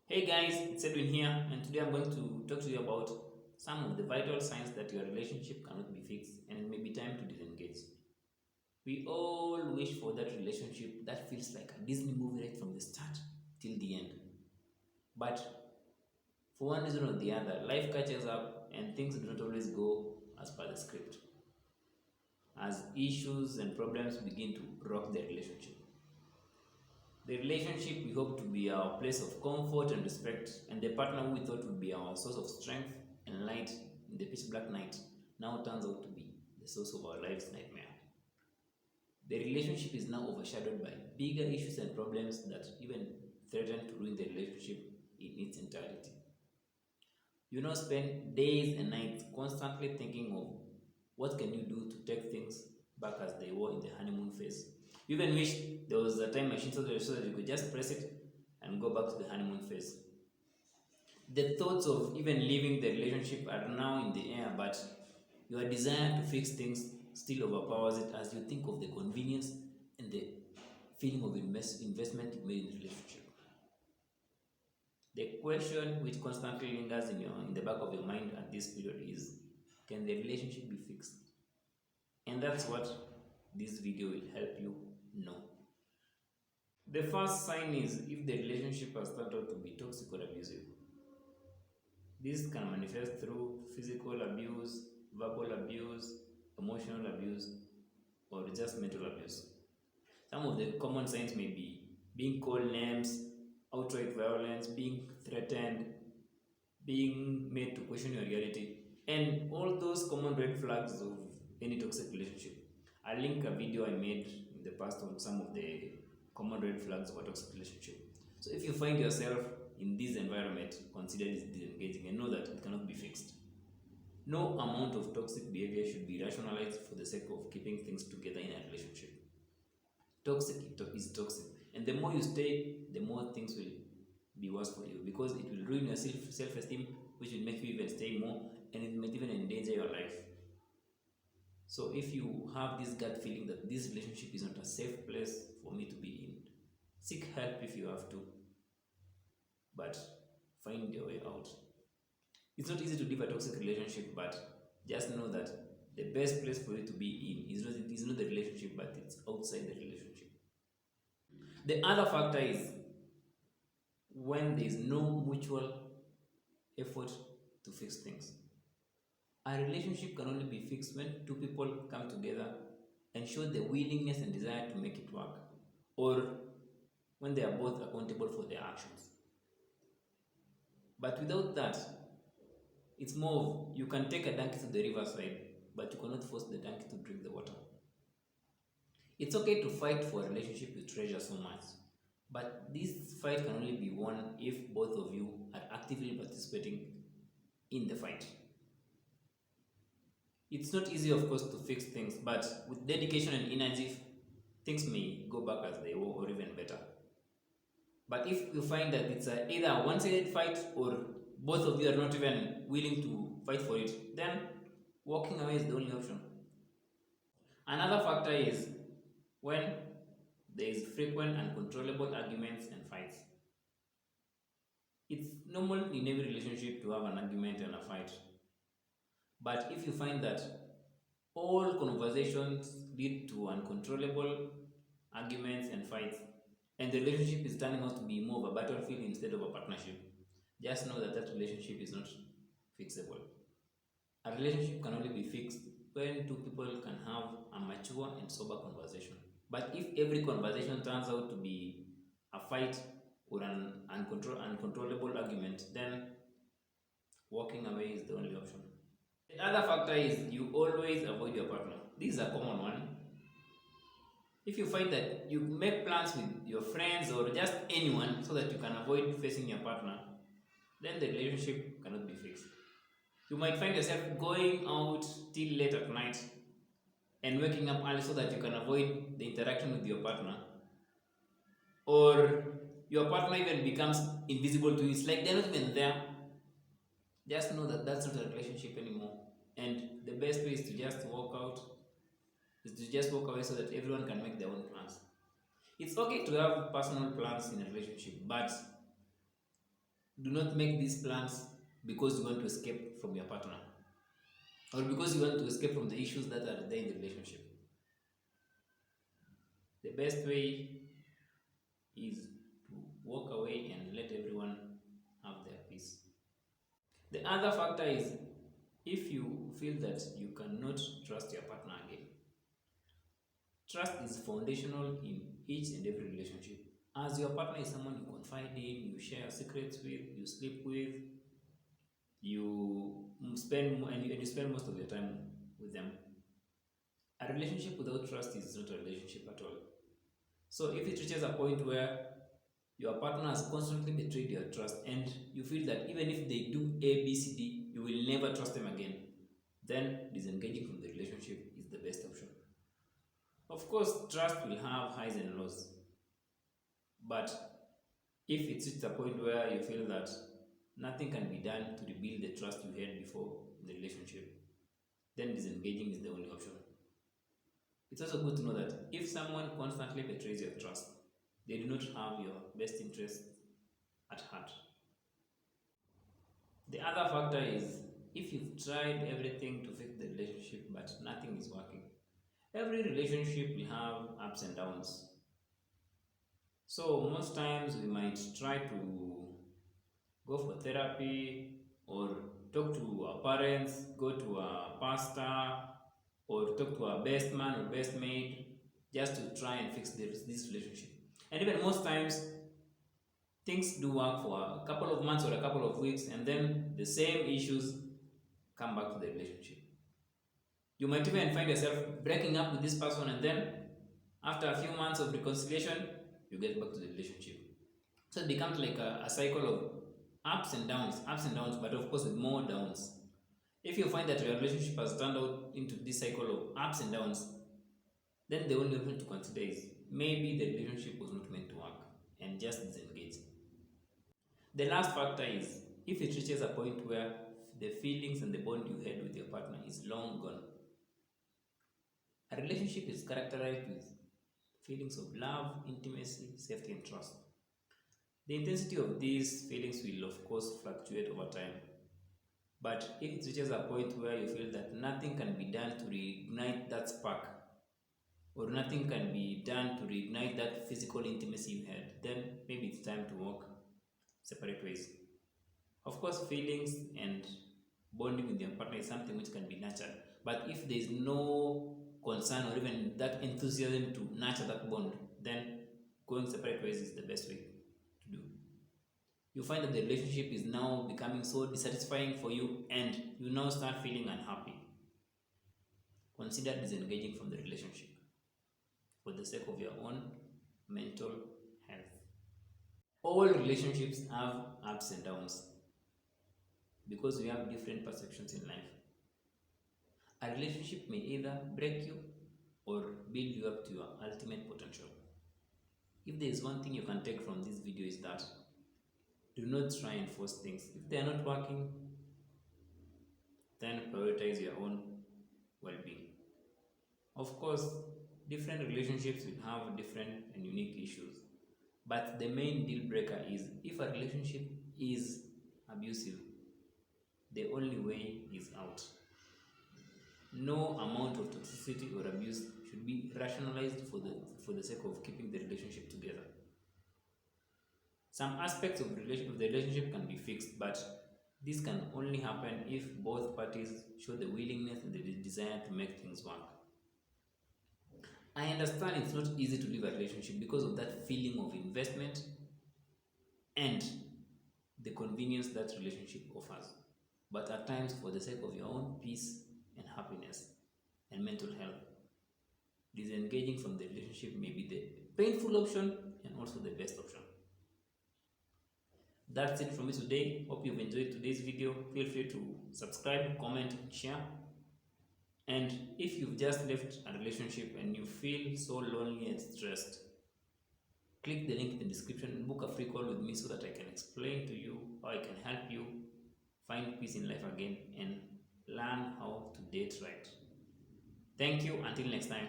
Hey guys, it's Edwin here, and today I'm going to talk to you about some of the vital signs that your relationship cannot be fixed and it may be time to disengage. We all wish for that relationship that feels like a Disney movie right from the start till the end. But for one reason or the other, life catches up and things do not always go as per the script, as issues and problems begin to rock the relationship. The relationship we hope to be our place of comfort and respect, and the partner we thought would be our source of strength and light in the pitch black night now turns out to be the source of our life's nightmare. The relationship is now overshadowed by bigger issues and problems that even threaten to ruin the relationship in its entirety. You now spend days and nights constantly thinking of what can you do to take things back as they were in the honeymoon phase. You even wish there was a time machine so that you could just press it and go back to the honeymoon phase. The thoughts of even leaving the relationship are now in the air, but your desire to fix things still overpowers it as you think of the convenience and the feeling of investment you made in the relationship. The question which constantly lingers in the back of your mind at this period is, can the relationship be fixed? And that's what this video will help you know. The first sign is if the relationship has turned out to be toxic or abusive. This can manifest through physical abuse, verbal abuse, emotional abuse, or just mental abuse. Some of the common signs may be being called names, outright violence, being threatened, being made to question your reality, and all those common red flags of any toxic relationship. I'll link a video I made in the past on some of the common red flags of a toxic relationship. So if you find yourself in this environment, consider this disengaging and know that it cannot be fixed. No amount of toxic behavior should be rationalized for the sake of keeping things together in a relationship. Toxic is toxic, and the more you stay, the more things will be worse for you because it will ruin your self-esteem, which will make you even stay more, and it might even endanger your life. So if you have this gut feeling that this relationship is not a safe place for me to be in, seek help if you have to, but find your way out. It's not easy to leave a toxic relationship, but just know that the best place for you to be in is not the relationship, but it's outside the relationship. The other factor is when there is no mutual effort to fix things. A relationship can only be fixed when two people come together and show the willingness and desire to make it work, or when they are both accountable for their actions. But without that, it's more of you can take a donkey to the riverside, but you cannot force the donkey to drink the water. It's okay to fight for a relationship you treasure so much, but this fight can only be won if both of you are actively participating in the fight. It's not easy, of course, to fix things, but with dedication and energy, things may go back as they were or even better. But if you find that it's either a one-sided fight or both of you are not even willing to fight for it, then walking away is the only option. Another factor is when there is frequent uncontrollable arguments and fights. It's normal in every relationship to have an argument and a fight. But if you find that all conversations lead to uncontrollable arguments and fights, and the relationship is turning out to be more of a battlefield instead of a partnership, just know that that relationship is not fixable. A relationship can only be fixed when two people can have a mature and sober conversation. But if every conversation turns out to be a fight or an uncontrollable argument, then walking away is the only option. The other factor is you always avoid your partner. This is a common one. If you find that you make plans with your friends or just anyone so that you can avoid facing your partner, then the relationship cannot be fixed. You might find yourself going out till late at night and waking up early so that you can avoid the interaction with your partner. Or your partner even becomes invisible to you. It's like they're not even there. Just know that that's not a relationship anymore. And the best way is to just walk out, is to just walk away so that everyone can make their own plans. It's okay to have personal plans in a relationship, but Do not make these plans because you want to escape from your partner or because you want to escape from the issues that are there in the relationship. The best way is to walk away and let everyone have their peace. The other factor is if you feel that you cannot trust your partner again. Trust is foundational in each and every relationship. As your partner is someone you confide in, you share secrets with, you sleep with, you you spend most of your time with them. A relationship without trust is not a relationship at all. So if it reaches a point where your partner has constantly betrayed your trust and you feel that even if they do A, B, C, D, you will never trust them again, then disengaging from the relationship is the best option. Of course, trust will have highs and lows, but if it's reached a point where you feel that nothing can be done to rebuild the trust you had before in the relationship, then disengaging is the only option. It's also good to know that if someone constantly betrays your trust, they do not have your best interest at heart. The other factor is if you've tried everything to fix the relationship but nothing is working. Every relationship will have ups and downs. So most times we might try to go for therapy or talk to our parents, go to a pastor, or talk to our best man or best maid just to try and fix this relationship. And even most times, things do work for a couple of months or a couple of weeks, and then the same issues come back to the relationship. You might even find yourself breaking up with this person, and then after a few months of reconciliation, you get back to the relationship. So it becomes like a cycle of ups and downs, but of course with more downs. If you find that your relationship has turned out into this cycle of ups and downs, then the only option to consider is maybe the relationship was not meant to work and just disengage. The last factor is if it reaches a point where the feelings and the bond you had with your partner is long gone. A relationship is characterized with feelings of love, intimacy, safety, and trust. The intensity of these feelings will, of course, fluctuate over time. But if it reaches a point where you feel that nothing can be done to reignite that spark, or nothing can be done to reignite that physical intimacy you had, then maybe it's time to walk separate ways. Of course, feelings and bonding with your partner is something which can be nurtured. But if there is no concern or even that enthusiasm to nurture that bond, then going separate ways is the best way to do. You find that the relationship is now becoming so dissatisfying for you and you now start feeling unhappy. Consider disengaging from the relationship for the sake of your own mental health. All relationships have ups and downs because we have different perceptions in life. A relationship may either break you or build you up to your ultimate potential. If there is one thing you can take from this video is that do not try and force things. If they are not working, then prioritize your own well-being. Of course, different relationships will have different and unique issues. But the main deal breaker is if a relationship is abusive, the only way is out. No amount of toxicity or abuse should be rationalized for the sake of keeping the relationship together. Some aspects of the relationship can be fixed, but this can only happen if both parties show the willingness and the desire to make things work. I understand it's not easy to leave a relationship because of that feeling of investment and the convenience that relationship offers. But at times, for the sake of your own peace and happiness and mental health, disengaging from the relationship may be the painful option and also the best option. That's it from me today. Hope you've enjoyed today's video. Feel free to subscribe, comment, and share. And if you've just left a relationship and you feel so lonely and stressed, click the link in the description and book a free call with me so that I can explain to you how I can help you find peace in life again and learn how to date right. Thank you. Until next time.